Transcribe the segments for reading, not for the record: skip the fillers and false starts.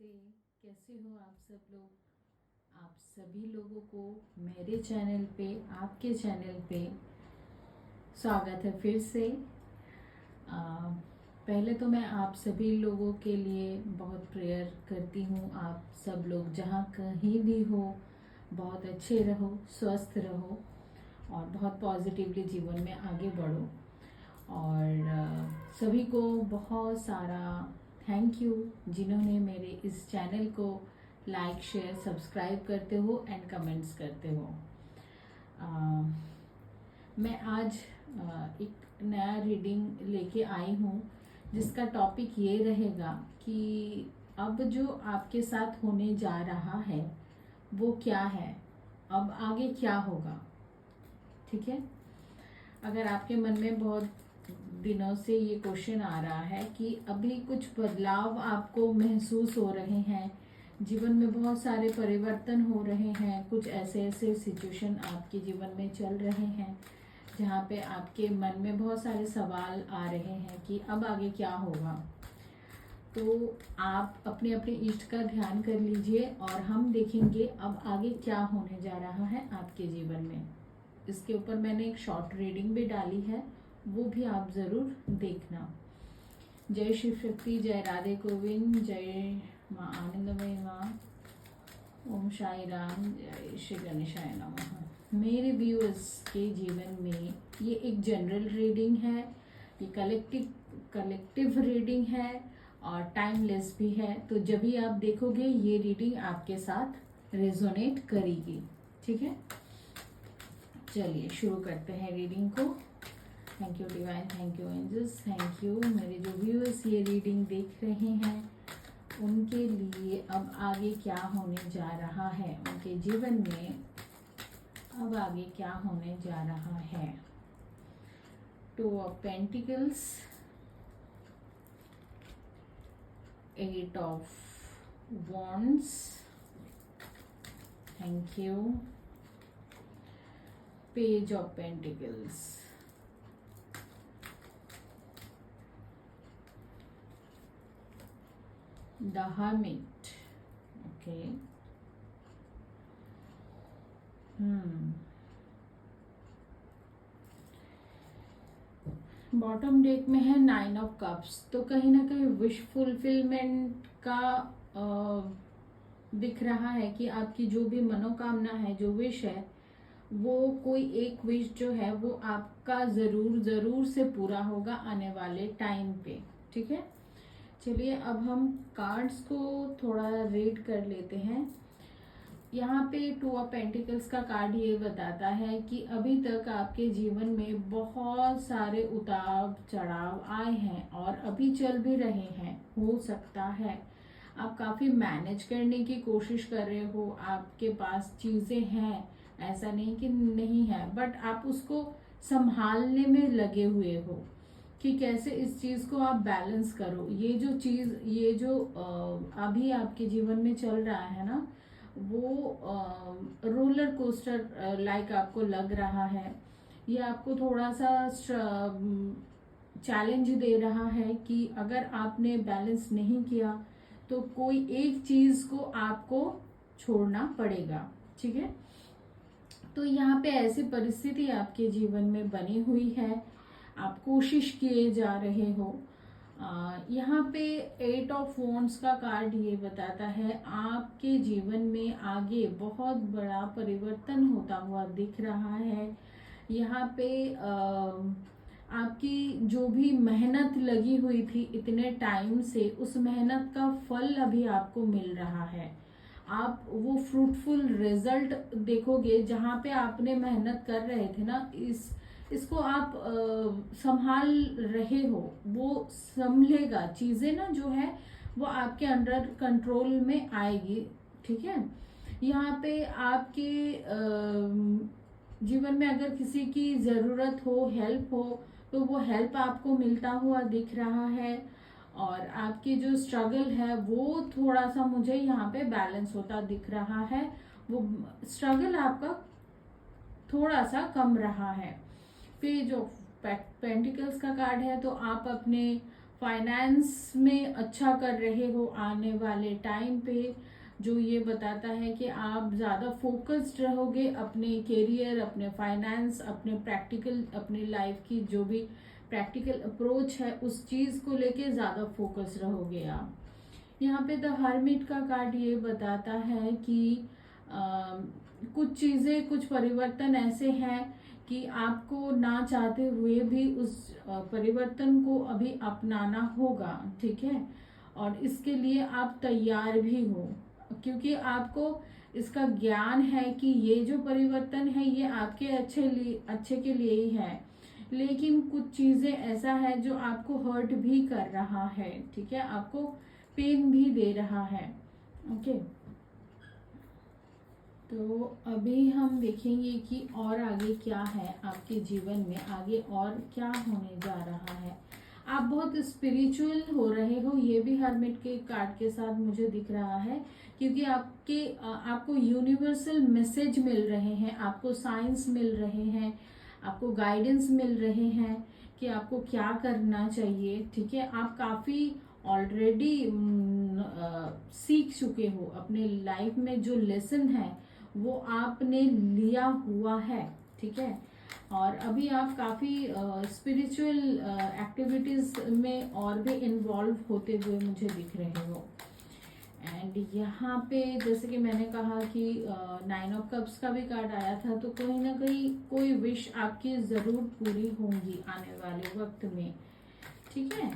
नमस्ते। कैसे हो आप सब लोग। आप सभी लोगों को मेरे चैनल पे, आपके चैनल पे स्वागत है फिर से। पहले तो मैं आप सभी लोगों के लिए बहुत प्रेयर करती हूँ। आप सब लोग जहाँ कहीं भी हो बहुत अच्छे रहो, स्वस्थ रहो और बहुत पॉजिटिवली जीवन में आगे बढ़ो। और सभी को बहुत सारा थैंक यू जिन्होंने मेरे इस चैनल को लाइक, शेयर, सब्सक्राइब करते हो एंड कमेंट्स करते हो। मैं आज एक नया रीडिंग लेके आई हूँ जिसका टॉपिक ये रहेगा कि अब जो आपके साथ होने जा रहा है वो क्या है, अब आगे क्या होगा। ठीक है। अगर आपके मन में बहुत दिनों से ये क्वेश्चन आ रहा है कि अभी कुछ बदलाव आपको महसूस हो रहे हैं, जीवन में बहुत सारे परिवर्तन हो रहे हैं, कुछ ऐसे ऐसे सिचुएशन आपके जीवन में चल रहे हैं जहाँ पे आपके मन में बहुत सारे सवाल आ रहे हैं कि अब आगे क्या होगा, तो आप अपने अपने इष्ट का ध्यान कर लीजिए और हम देखेंगे अब आगे क्या होने जा रहा है आपके जीवन में। इसके ऊपर मैंने एक शॉर्ट रीडिंग भी डाली है, वो भी आप ज़रूर देखना। जय शिव शक्ति, जय राधे गोविंद, जय माँ आनंदमयी माँ, ओम साई राम, जय श्री गणेशाय नमः। मेरे व्यूअर्स के जीवन में ये एक जनरल रीडिंग है, ये कलेक्टिव रीडिंग है और टाइमलेस भी है। तो जब भी आप देखोगे ये रीडिंग आपके साथ रेजोनेट करेगी। ठीक है, चलिए शुरू करते हैं रीडिंग को। Thank you divine, thank you angels, thank you मेरे जो व्यूअर्स ये रीडिंग देख रहे हैं उनके लिए अब आगे क्या होने जा रहा है, उनके जीवन में अब आगे क्या होने जा रहा है। Two of pentacles, eight of wands, thank you, page of pentacles, the hermit. Okay. Bottom deck में है 9 ऑफ कप्स। तो कहीं ना कहीं विश फुलफिलमेंट का दिख रहा है कि आपकी जो भी मनोकामना है, जो विश है, वो कोई एक विश जो है वो आपका जरूर से पूरा होगा आने वाले टाइम पे। ठीक है, चलिए अब हम कार्ड्स को थोड़ा रीड कर लेते हैं। यहाँ पे टू ऑफ पेंटिकल्स का कार्ड ये बताता है कि अभी तक आपके जीवन में बहुत सारे उतार चढ़ाव आए हैं और अभी चल भी रहे हैं। हो सकता है आप काफी मैनेज करने की कोशिश कर रहे हो, आपके पास चीजें हैं, ऐसा नहीं कि नहीं है, बट आप उसको संभालने में लगे हुए हो कि कैसे इस चीज को आप बैलेंस करो। ये जो चीज, ये जो अभी आपके जीवन में चल रहा है ना, वो रोलर कोस्टर लाइक आपको लग रहा है। ये आपको थोड़ा सा चैलेंज दे रहा है कि अगर आपने बैलेंस नहीं किया तो कोई एक चीज को आपको छोड़ना पड़ेगा। ठीक है, तो यहाँ पे ऐसी परिस्थिति आपके जीवन में बनी हुई है, आप कोशिश किए जा रहे हो। यहाँ पे 8 ऑफ वॉन्ड्स का कार्ड ये बताता है आपके जीवन में आगे बहुत बड़ा परिवर्तन होता हुआ दिख रहा है। यहाँ पे आपकी जो भी मेहनत लगी हुई थी इतने टाइम से, उस मेहनत का फल अभी आपको मिल रहा है। आप वो फ्रूटफुल रिजल्ट देखोगे। जहाँ पे आपने मेहनत कर रहे थे ना, इसको आप संभाल रहे हो, वो संभलेगा। चीजें ना जो है वो आपके अंडर कंट्रोल में आएगी। ठीक है, यहाँ पे आपके जीवन में अगर किसी की जरूरत हो, हेल्प हो, तो वो हेल्प आपको मिलता हुआ दिख रहा है। और आपकी जो स्ट्रगल है वो थोड़ा सा मुझे यहाँ पे बैलेंस होता दिख रहा है। वो स्ट्रगल आपका थोड़ा सा कम रहा है। पेज ऑफ पेंटिकल्स का कार्ड है, तो आप अपने फाइनेंस में अच्छा कर रहे हो आने वाले टाइम पे, जो ये बताता है कि आप ज़्यादा फोकस्ड रहोगे अपने करियर, अपने फाइनेंस, अपने प्रैक्टिकल, अपनी लाइफ की जो भी प्रैक्टिकल अप्रोच है उस चीज़ को लेके ज़्यादा फोकस रहोगे आप। यहाँ पे द हर्मिट का कार्ड ये बताता है कि कुछ चीज़ें, कुछ परिवर्तन ऐसे हैं कि आपको ना चाहते हुए भी उस परिवर्तन को अभी अपनाना होगा, ठीक है। और इसके लिए आप तैयार भी हो, क्योंकि आपको इसका ज्ञान है कि ये जो परिवर्तन है ये आपके अच्छे के लिए ही है, लेकिन कुछ चीजें ऐसा है जो आपको हर्ट भी कर रहा है, ठीक है, आपको पेन भी दे रहा है। ओके, तो अभी हम देखेंगे कि और आगे क्या है आपके जीवन में, आगे और क्या होने जा रहा है। आप बहुत स्पिरिचुअल हो रहे हो, ये भी हर्मिट के कार्ड के साथ मुझे दिख रहा है, क्योंकि आपको यूनिवर्सल मैसेज मिल रहे हैं, आपको साइंस मिल रहे हैं, आपको गाइडेंस मिल रहे हैं कि आपको क्या करना चाहिए, ठीक है। आप काफ़ी ऑलरेडी सीख चुके हो, अपने लाइफ में जो लेसन है वो आपने लिया हुआ है, ठीक है। और अभी आप काफ़ी स्पिरिचुअल एक्टिविटीज़ में और भी इन्वॉल्व होते हुए मुझे दिख रहे हो। एंड यहाँ पे जैसे कि मैंने कहा कि 9 ऑफ कप्स का भी कार्ड आया था, तो कहीं ना कहीं कोई विश आपकी ज़रूर पूरी होंगी आने वाले वक्त में, ठीक है।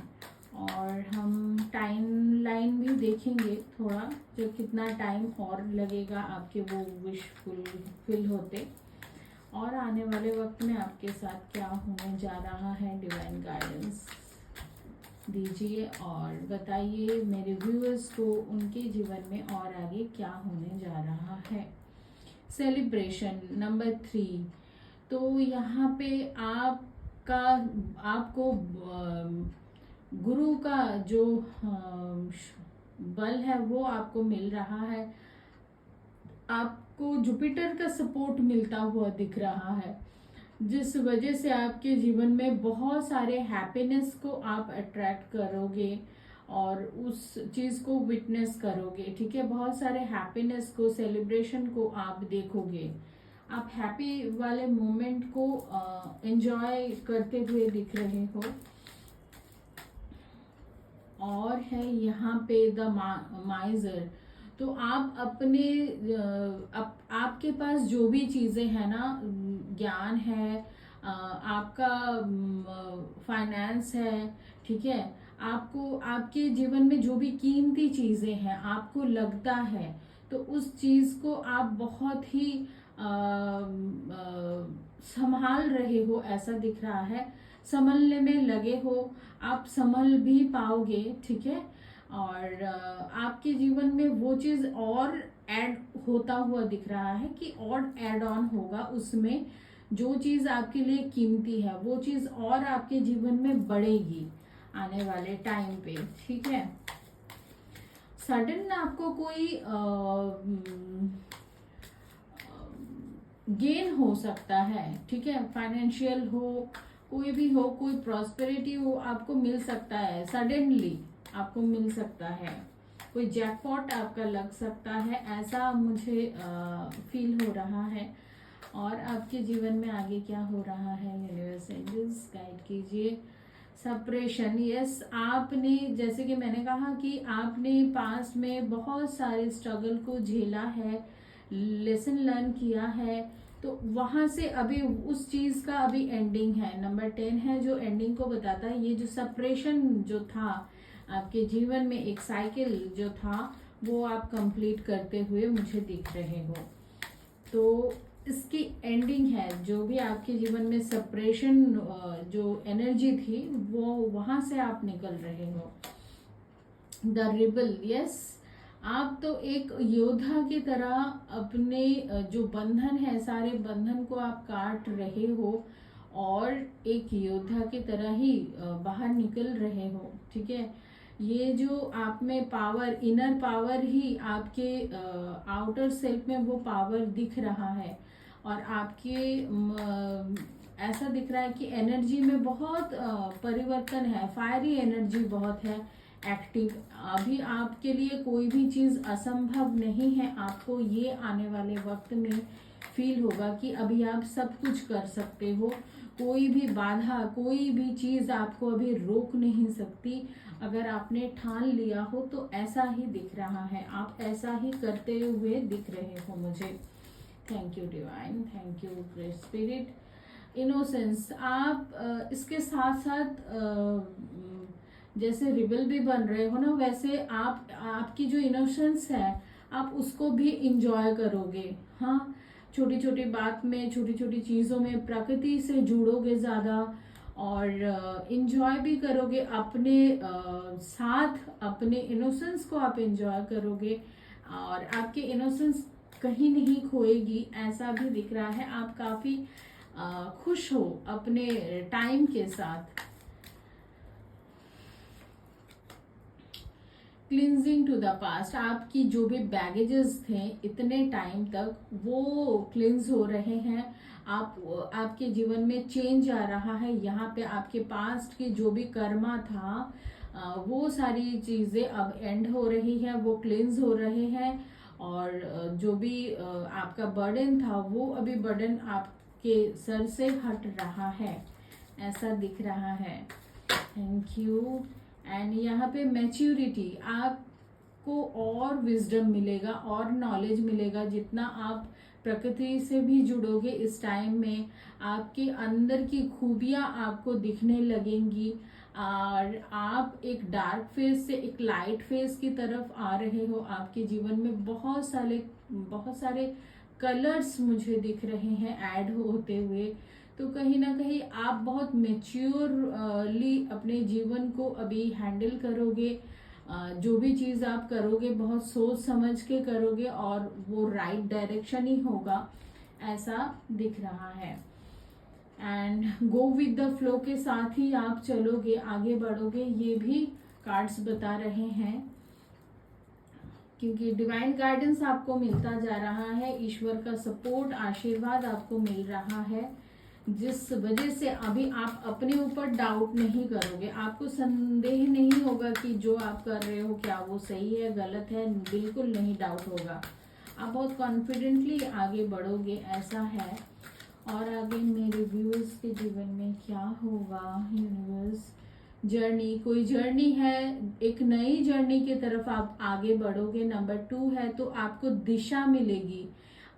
और हम टाइम लाइन भी देखेंगे थोड़ा, जो कितना टाइम और लगेगा आपके वो विश फुल होते, और आने वाले वक्त में आपके साथ क्या होने जा रहा है। डिवाइन गाइडेंस दीजिए और बताइए मेरे व्यूअर्स को उनके जीवन में और आगे क्या होने जा रहा है। सेलिब्रेशन नंबर 3, तो यहाँ पे आपको गुरु का जो बल है वो आपको मिल रहा है, आपको जुपिटर का सपोर्ट मिलता हुआ दिख रहा है, जिस वजह से आपके जीवन में बहुत सारे हैप्पीनेस को आप अट्रैक्ट करोगे और उस चीज को विटनेस करोगे, ठीक है। बहुत सारे हैप्पीनेस को, सेलिब्रेशन को आप देखोगे, आप हैप्पी वाले मोमेंट को एंजॉय करते हुए दिख रहे हो। और है यहाँ पे द माइजर, तो आप अपने आपके पास जो भी चीजें हैं ना, ज्ञान है, आपका फाइनेंस है, ठीक है, आपको आपके जीवन में जो भी कीमती चीजें हैं आपको लगता है, तो उस चीज को आप बहुत ही संभाल रहे हो, ऐसा दिख रहा है, संभलने में लगे हो, आप संभल भी पाओगे, ठीक है। और आपके जीवन में वो चीज और ऐड होता हुआ दिख रहा है कि और ऐड ऑन होगा उसमें, जो चीज आपके लिए कीमती है वो चीज और आपके जीवन में बढ़ेगी आने वाले टाइम पे, ठीक है। सडन आपको कोई गेन हो सकता है, ठीक है, फाइनेंशियल हो, कोई भी हो, कोई प्रॉस्पेरिटी हो, आपको मिल सकता है, सडनली आपको मिल सकता है, कोई जैकपॉट आपका लग सकता है, ऐसा मुझे फील हो रहा है। और आपके जीवन में आगे क्या हो रहा है, यूनिवर्स एंजल्स गाइड कीजिए। सेपरेशन, यस, आपने, जैसे कि मैंने कहा कि आपने पास में बहुत सारे स्ट्रगल को झेला है, लेसन लर्न किया है, तो वहां से अभी उस चीज का अभी एंडिंग है। नंबर 10 है जो एंडिंग को बताता है। ये जो सेपरेशन जो था आपके जीवन में, एक साइकिल जो था, वो आप कंप्लीट करते हुए मुझे दिख रहे हो, तो इसकी एंडिंग है। जो भी आपके जीवन में सेपरेशन जो एनर्जी थी वो वहां से आप निकल रहे हो। द रिबल, यस, आप तो एक योद्धा की तरह अपने जो बंधन है, सारे बंधन को आप काट रहे हो और एक योद्धा की तरह ही बाहर निकल रहे हो, ठीक है। ये जो आप में पावर, इनर पावर ही आपके आउटर सेल्फ में वो पावर दिख रहा है, और आपके ऐसा दिख रहा है कि एनर्जी में बहुत परिवर्तन है, फायरी एनर्जी बहुत है एक्टिव। अभी आपके लिए कोई भी चीज़ असंभव नहीं है। आपको ये आने वाले वक्त में फील होगा कि अभी आप सब कुछ कर सकते हो, कोई भी बाधा, कोई भी चीज़ आपको अभी रोक नहीं सकती। अगर आपने ठान लिया हो तो ऐसा ही दिख रहा है, आप ऐसा ही करते हुए दिख रहे हो मुझे। Thank you divine, thank you great spirit. Innocence, आप इसके साथ साथ जैसे रिबल भी बन रहे हो ना, वैसे आप आपकी जो इनोसेंस है आप उसको भी इंजॉय करोगे। हाँ, छोटी छोटी बात में, छोटी छोटी चीज़ों में प्रकृति से जुड़ोगे ज़्यादा और इंजॉय भी करोगे अपने साथ, अपने इनोसेंस को आप इंजॉय करोगे और आपकी इनोसेंस कहीं नहीं खोएगी, ऐसा भी दिख रहा है। आप काफ़ी खुश हो अपने टाइम के साथ। क्लिनजिंग टू द पास्ट, आपकी जो भी बैगेजेस थे इतने टाइम तक वो क्लिनज हो रहे हैं। आपके जीवन में चेंज आ रहा है। यहाँ पे आपके पास्ट की जो भी कर्मा था वो सारी चीज़ें अब एंड हो रही है, वो क्लिनज हो रहे हैं और जो भी आपका बर्डन था वो अभी बर्डन आपके सर से हट रहा है, ऐसा दिख रहा है। Thank you. एंड यहाँ पे मैच्योरिटी, आपको और विजडम मिलेगा और नॉलेज मिलेगा। जितना आप प्रकृति से भी जुड़ोगे इस टाइम में, आपके अंदर की खूबियाँ आपको दिखने लगेंगी और आप एक डार्क फेज से एक लाइट फेज की तरफ आ रहे हो। आपके जीवन में बहुत सारे कलर्स मुझे दिख रहे हैं ऐड होते हुए। तो कहीं ना कहीं आप बहुत मेच्योरली अपने जीवन को अभी हैंडल करोगे। जो भी चीज़ आप करोगे बहुत सोच समझ के करोगे और वो राइट डायरेक्शन ही होगा, ऐसा दिख रहा है। And go with the flow के साथ ही आप चलोगे, आगे बढ़ोगे, ये भी कार्ड्स बता रहे हैं क्योंकि डिवाइन गाइडेंस आपको मिलता जा रहा है, ईश्वर का सपोर्ट, आशीर्वाद आपको मिल रहा है, जिस वजह से अभी आप अपने ऊपर डाउट नहीं करोगे। आपको संदेह नहीं होगा कि जो आप कर रहे हो क्या वो सही है गलत है, बिल्कुल नहीं डाउट होगा। आप बहुत कॉन्फिडेंटली आगे बढ़ोगे, ऐसा है। और आगे मेरे व्यूअर्स के जीवन में क्या होगा, यूनिवर्स जर्नी, कोई जर्नी है, एक नई जर्नी की तरफ आप आगे बढ़ोगे। नंबर 2 है तो आपको दिशा मिलेगी।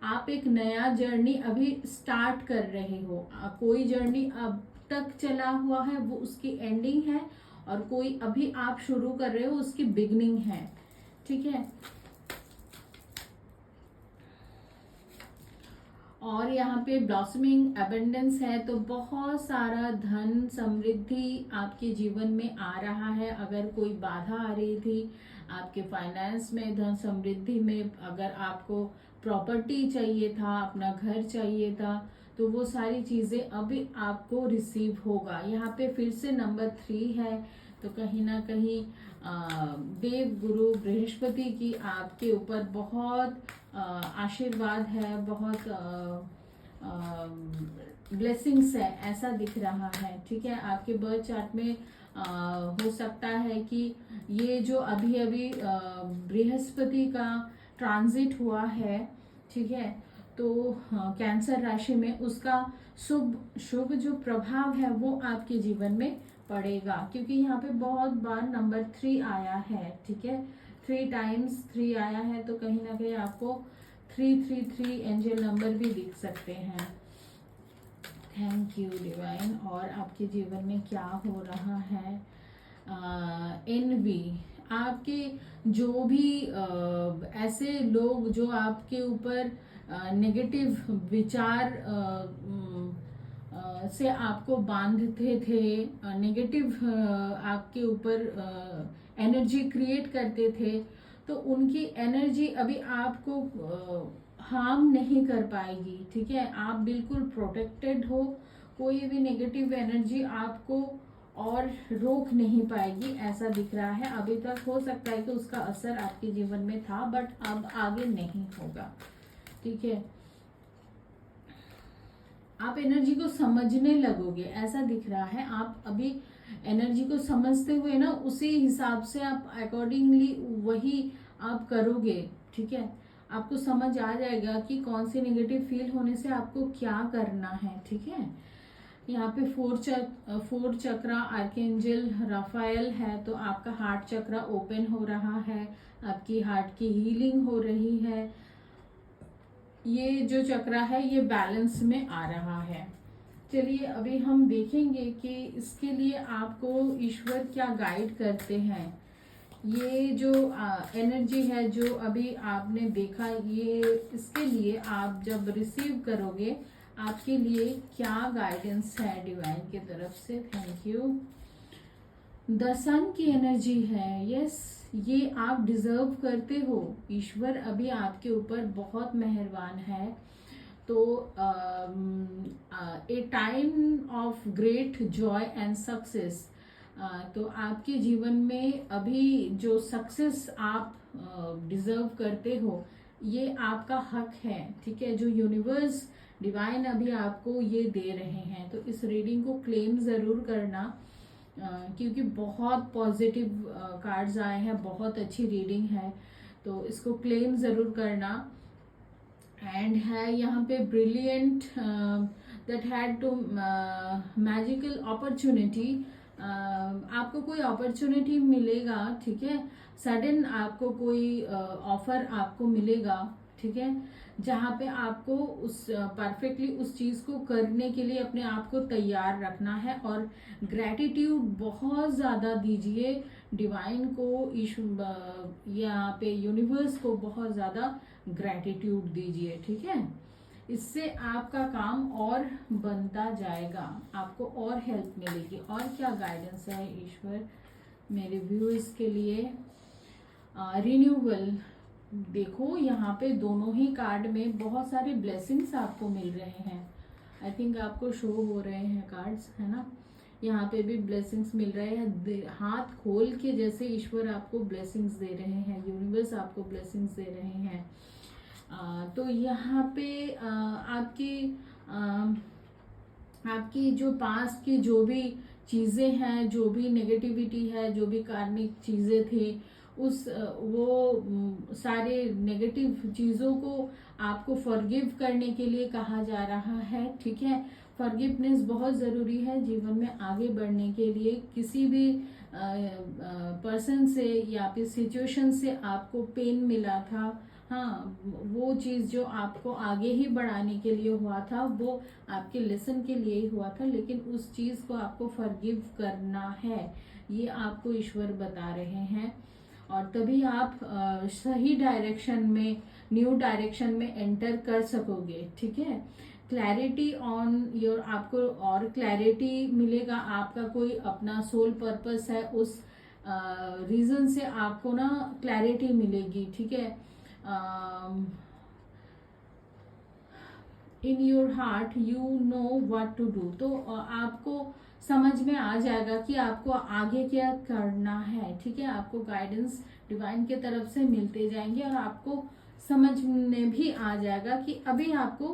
आप एक नया जर्नी अभी स्टार्ट कर रहे हो। कोई जर्नी अब तक चला हुआ है वो उसकी एंडिंग है और कोई अभी आप शुरू कर रहे हो उसकी बिगनिंग है, ठीक है। और यहाँ पे ब्लॉसमिंग एबंडेंस है तो बहुत सारा धन समृद्धि आपके जीवन में आ रहा है। अगर कोई बाधा आ रही थी आपके फाइनेंस में, धन समृद्धि में, अगर आपको प्रॉपर्टी चाहिए था, अपना घर चाहिए था, तो वो सारी चीज़ें अभी आपको रिसीव होगा। यहाँ पे फिर से नंबर 3 है तो कहीं ना कहीं देव गुरु बृहस्पति की आपके ऊपर बहुत आशीर्वाद है, बहुत ब्लेसिंग्स है, ऐसा दिख रहा है, ठीक है। आपके बर्थ चार्ट में हो सकता है कि ये जो अभी अभी बृहस्पति का ट्रांजिट हुआ है, ठीक है, तो कैंसर राशि में उसका शुभ जो प्रभाव है वो आपके जीवन में पड़ेगा, क्योंकि यहाँ पे बहुत बार नंबर 3 आया है, ठीक है। 3 टाइम्स 3 आया है तो कहीं ना कहीं आपको 333 एंजल नंबर भी दिख सकते हैं। Thank you divine. और आपके जीवन में क्या हो रहा है, एनवी, आपके जो भी ऐसे लोग जो आपके ऊपर नेगेटिव विचार से आपको बांधते थे, नेगेटिव आपके ऊपर एनर्जी क्रिएट करते थे, तो उनकी एनर्जी अभी आपको हार्म नहीं कर पाएगी, ठीक है। आप बिल्कुल प्रोटेक्टेड हो, कोई भी नेगेटिव एनर्जी आपको और रोक नहीं पाएगी, ऐसा दिख रहा है। अभी तक हो सकता है कि उसका असर आपके जीवन में था बट अब आगे नहीं होगा, ठीक है। आप एनर्जी को समझने लगोगे, ऐसा दिख रहा है। आप अभी एनर्जी को समझते हुए ना उसी हिसाब से आप अकॉर्डिंगली वही आप करोगे, ठीक है। आपको समझ आ जाएगा कि कौन सी नेगेटिव फील होने से आपको क्या करना है, ठीक है। यहाँ पे फोर चक्रा आर्केंजल राफाएल है, तो आपका हार्ट चक्रा ओपन हो रहा है, आपकी हार्ट की हीलिंग हो रही है। ये जो चक्रा है ये बैलेंस में आ रहा है। चलिए अभी हम देखेंगे कि इसके लिए आपको ईश्वर क्या गाइड करते हैं। ये जो एनर्जी है जो अभी आपने देखा, ये इसके लिए आप जब रिसीव करोगे आपके लिए क्या गाइडेंस है डिवाइन की तरफ से। Thank you. द सन की एनर्जी है, यस, ये आप डिजर्व करते हो। ईश्वर अभी आपके ऊपर बहुत मेहरबान है। तो ए time of great Joy and success, तो आपके जीवन में अभी जो सक्सेस आप डिजर्व करते हो ये आपका हक है, ठीक है। जो यूनिवर्स डिवाइन अभी आपको ये दे रहे हैं, तो इस रीडिंग को क्लेम ज़रूर करना, क्योंकि बहुत पॉजिटिव कार्ड्स आए हैं, बहुत अच्छी रीडिंग है, तो इसको क्लेम ज़रूर करना। एंड है यहाँ पे brilliant that had to magical opportunity, आपको कोई अपॉर्चुनिटी मिलेगा, ठीक है। सडन आपको कोई ऑफर आपको मिलेगा, ठीक है, जहाँ पे आपको उस परफेक्टली उस चीज़ को करने के लिए अपने आप को तैयार रखना है। और ग्रैटिट्यूड बहुत ज़्यादा दीजिए डिवाइन को, यहाँ पे यूनिवर्स को बहुत ज़्यादा ग्रैटिट्यूड दीजिए, ठीक है। इससे आपका काम और बनता जाएगा, आपको और हेल्प मिलेगी। और क्या गाइडेंस है ईश्वर मेरे व्यूअर्स के लिए। रिन्यूअल, देखो यहाँ पे दोनों ही कार्ड में बहुत सारे ब्लेसिंग्स आपको मिल रहे हैं। आई थिंक आपको शो हो रहे हैं कार्ड्स, है ना। यहाँ पे भी ब्लेसिंग्स मिल रहे हैं, हाथ खोल के जैसे ईश्वर आपको ब्लेसिंग्स दे रहे हैं, यूनिवर्स आपको ब्लेसिंग्स दे रहे हैं। तो यहाँ पे आपकी जो पास्ट की जो भी चीज़ें हैं, जो भी नेगेटिविटी है, जो भी कार्मिक चीज़ें थी, वो सारे नेगेटिव चीज़ों को आपको फॉरगिव करने के लिए कहा जा रहा है, ठीक है। फॉरगिवनेस बहुत ज़रूरी है जीवन में आगे बढ़ने के लिए। किसी भी पर्सन से या फिर सिचुएशन से आपको पेन मिला था, हाँ, वो चीज़ जो आपको आगे ही बढ़ाने के लिए हुआ था वो आपके लेसन के लिए ही हुआ था, लेकिन उस चीज़ को आपको फॉरगिव करना है, ये आपको ईश्वर बता रहे हैं। और तभी आप सही डायरेक्शन में, न्यू डायरेक्शन में एंटर कर सकोगे, ठीक है। क्लैरिटी ऑन योर, आपको और क्लैरिटी मिलेगा। आपका कोई अपना सोल पर्पस है, उस रीजन से आपको ना क्लैरिटी मिलेगी, ठीक है। In your heart you know what to do, तो आपको समझ में आ जाएगा कि आपको आगे क्या करना है, ठीक है। आपको गाइडेंस डिवाइन की तरफ से मिलते जाएंगे और आपको समझ में भी आ जाएगा कि अभी आपको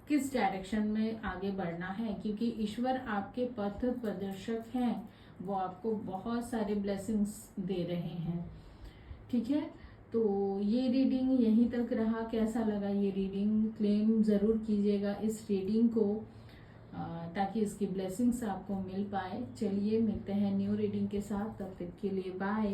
किस डायरेक्शन में आगे बढ़ना है, क्योंकि ईश्वर आपके पथ प्रदर्शक हैं, वो आपको बहुत सारे ब्लेसिंग्स दे रहे हैं, ठीक है। तो ये रीडिंग यहीं तक रहा। कैसा लगा ये रीडिंग, क्लेम ज़रूर कीजिएगा इस रीडिंग को, ताकि इसकी ब्लेसिंग्स आपको मिल पाए। चलिए मिलते हैं न्यू रीडिंग के साथ, तब तक के लिए बाय।